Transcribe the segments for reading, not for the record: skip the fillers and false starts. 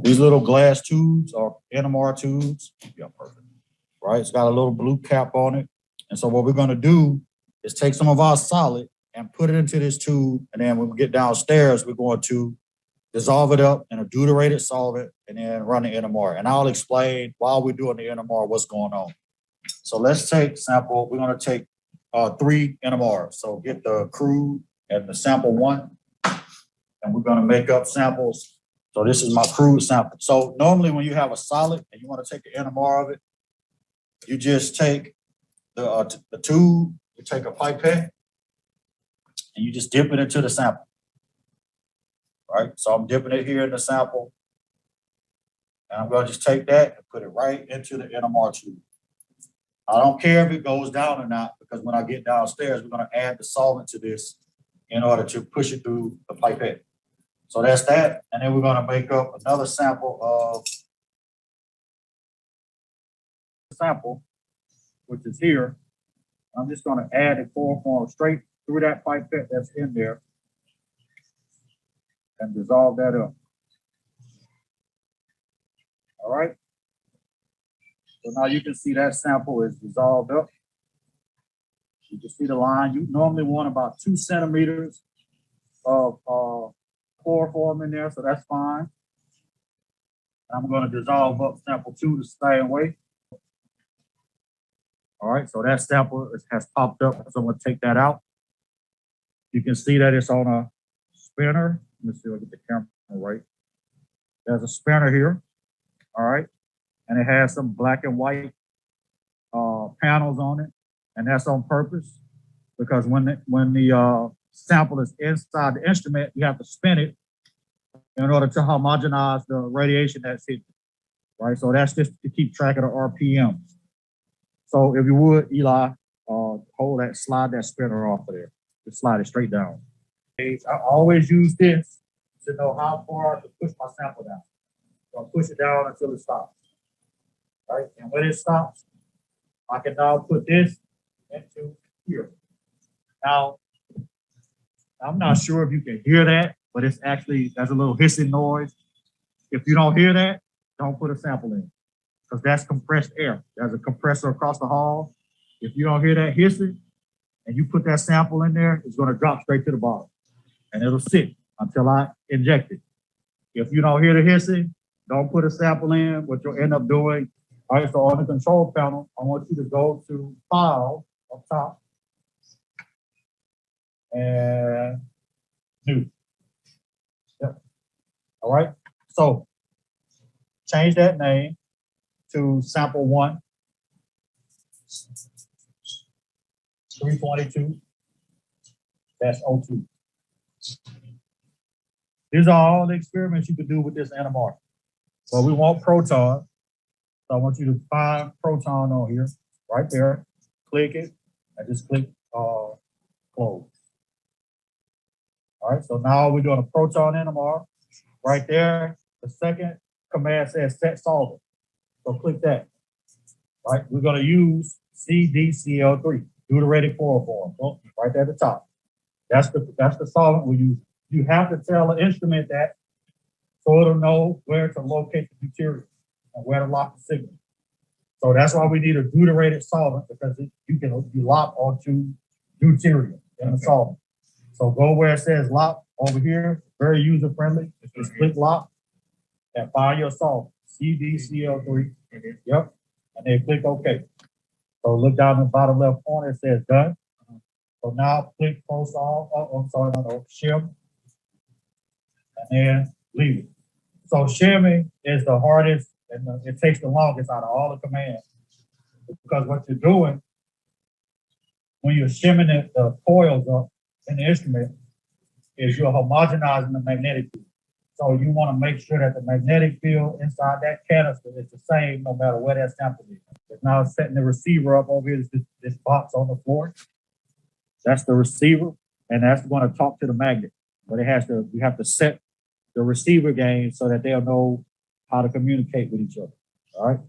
These little glass tubes are NMR tubes. Yeah, perfect. Right, it's got a little blue cap on it. And so what we're gonna do is take some of our solid and put it into this tube. And then when we get downstairs, we're going to dissolve it up in a deuterated solvent and then run the NMR. And I'll explain while we're doing the NMR what's going on. So let's take sample. We're gonna take 3 NMRs. So get the crude and the sample 1, and we're gonna make up samples. So this is my crude sample. So normally when you have a solid and you wanna take the NMR of it, you just take the tube, you take a pipette, and you just dip it into the sample. Right? So I'm dipping it here in the sample, and I'm gonna just take that and put it right into the NMR tube. I don't care if it goes down or not, because when I get downstairs, we're gonna add the solvent to this in order to push it through the pipette. So that's that, and then we're gonna make up another sample of which is here. I'm just gonna add the chloroform straight through that pipette that's in there and dissolve that up. All right. So now you can see that sample is dissolved up. You can see the line. You normally want about 2 centimeters of chloroform in there, so that's fine. I'm going to dissolve up sample 2 to stay away. All right, so that sample has popped up, so I'm going to take that out. You can see that it's on a spinner. Let me see if I get the camera right. There's a spinner here, all right, and it has some black and white panels on it, and that's on purpose because when the sample is inside the instrument, you have to spin it in order to homogenize the radiation that's hitting, right? So that's just to keep track of the RPMs. So if you would, Eli, slide that spinner off of there. Just slide it straight down. I always use this to know how far to push my sample down. So I'll push it down until it stops, right? And when it stops, I can now put this into here. Now, I'm not sure if you can hear that, but it's actually, there's a little hissing noise. If you don't hear that, don't put a sample in, because that's compressed air. There's a compressor across the hall. If you don't hear that hissing and you put that sample in there, it's going to drop straight to the bottom and it'll sit until I inject it. If you don't hear the hissing, don't put a sample in. What you'll end up doing, all right, so on the control panel, I want you to go to File up top and New. Yep. All right, so change that name to sample 1, 322-02. These are all the experiments you can do with this NMR. So we want proton. So I want you to find proton on here, right there. Click it, and just click close. All right, so now we're doing a proton NMR. Right there, the second command says set solvent. So click that. Right, we're gonna use CDCl3, deuterated chloroform, right there at the top. That's the solvent we use. You have to tell the instrument that so it'll know where to locate the material and where to lock the signal. So that's why we need a deuterated solvent, because you lock onto deuterium in the solvent. So go where it says lock over here, very user friendly. Just click lock and find your solvent, CDCl3. Yep, and then click OK. So look down in the bottom left corner, it says done. So now click post on, shim, and then leave it. So shimming is the hardest and it takes the longest out of all the commands, because what you're doing when you're shimming the coils up in the instrument is you're homogenizing the magnetic field. So you want to make sure that the magnetic field inside that canister is the same no matter where that sample is. It's now setting the receiver up over here, this box on the floor. That's the receiver, and that's going to talk to the magnet. But we have to set the receiver gain so that they'll know how to communicate with each other. All right.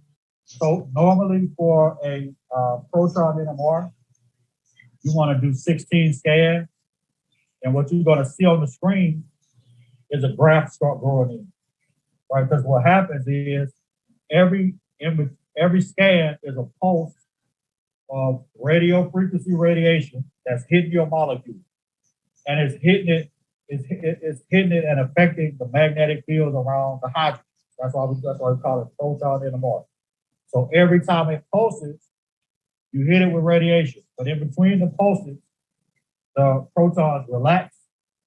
So normally for a proton NMR, you want to do 16 scans, and what you're going to see on the screen is a graph start growing in. right? Because what happens is every scan is a pulse of radio frequency radiation that's hitting your molecule, and it's hitting it and affecting the magnetic field around the hydrogen. That's why we call it proton NMR. So every time it pulses, you hit it with radiation, but in between the pulses, the protons relax,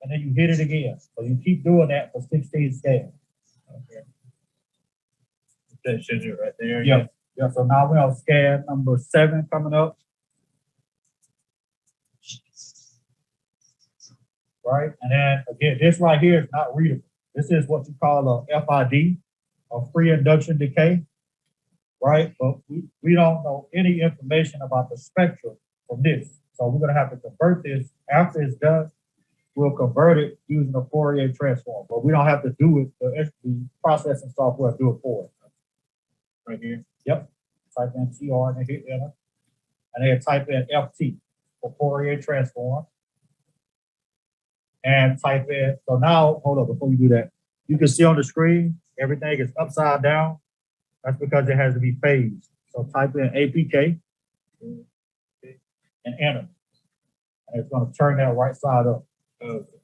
and then you hit it again. So you keep doing that for 16 scans. Okay. That shows it right there. Yeah. Yeah. So now we're on scan number 7 coming up. Right. And then again, this right here is not readable. This is what you call a FID, a free induction decay. Right. But we don't know any information about the spectrum from this. So we're going to have to convert this after it's done. We'll convert it using a Fourier transform, but we don't have to do it. The processing software do it for us. Right here. Yep. Type in TR and then hit enter. And then type in FT for Fourier transform. And type in, so now, hold up, before you do that, you can see on the screen, everything is upside down. That's because it has to be phased. So type in APK and enter. And it's going to turn that right side up.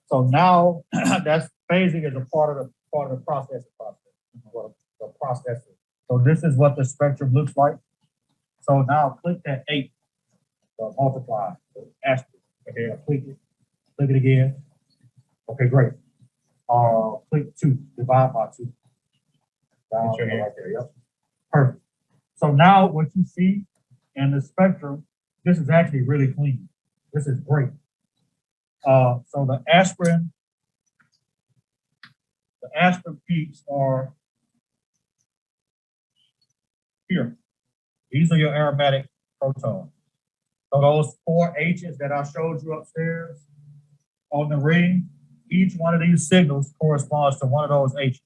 So now that's phasing is a part of the processing the processing. So this is what the spectrum looks like. So now click that 8, multiply, asterisk. Okay, click it again. Okay, great. Click 2, divide by 2. Down right there, yep. Perfect. So now what you see in the spectrum, this is actually really clean. This is great. So the aspirin peaks are here. These are your aromatic protons. So those 4 H's that I showed you upstairs on the ring, each one of these signals corresponds to one of those H's.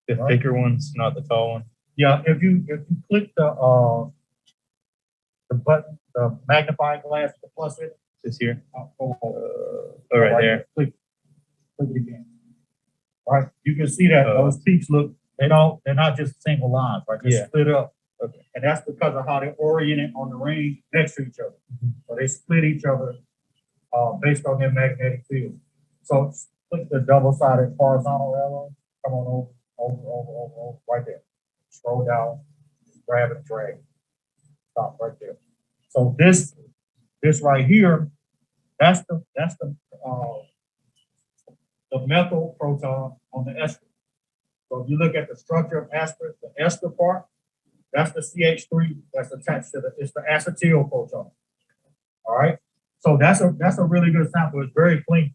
The thicker ones, not the tall one. Yeah, if you click the button, the magnifying glass, the plus it. This here. Right there. Click it again. Right, you can see that those peaks look. They're not just single lines, right? They're split up. Okay. And that's because of how they're oriented on the ring next to each other. So they split each other based on their magnetic field. So click the double-sided horizontal arrow. Come on over, right there. Scroll down, grab and drag. Stop right there. So this right here, that's the methyl proton on the ester. So if you look at the structure of aspirin, the ester part, that's the CH3 that's attached to it's the acetyl proton. All right. So that's a really good sample. It's very clean.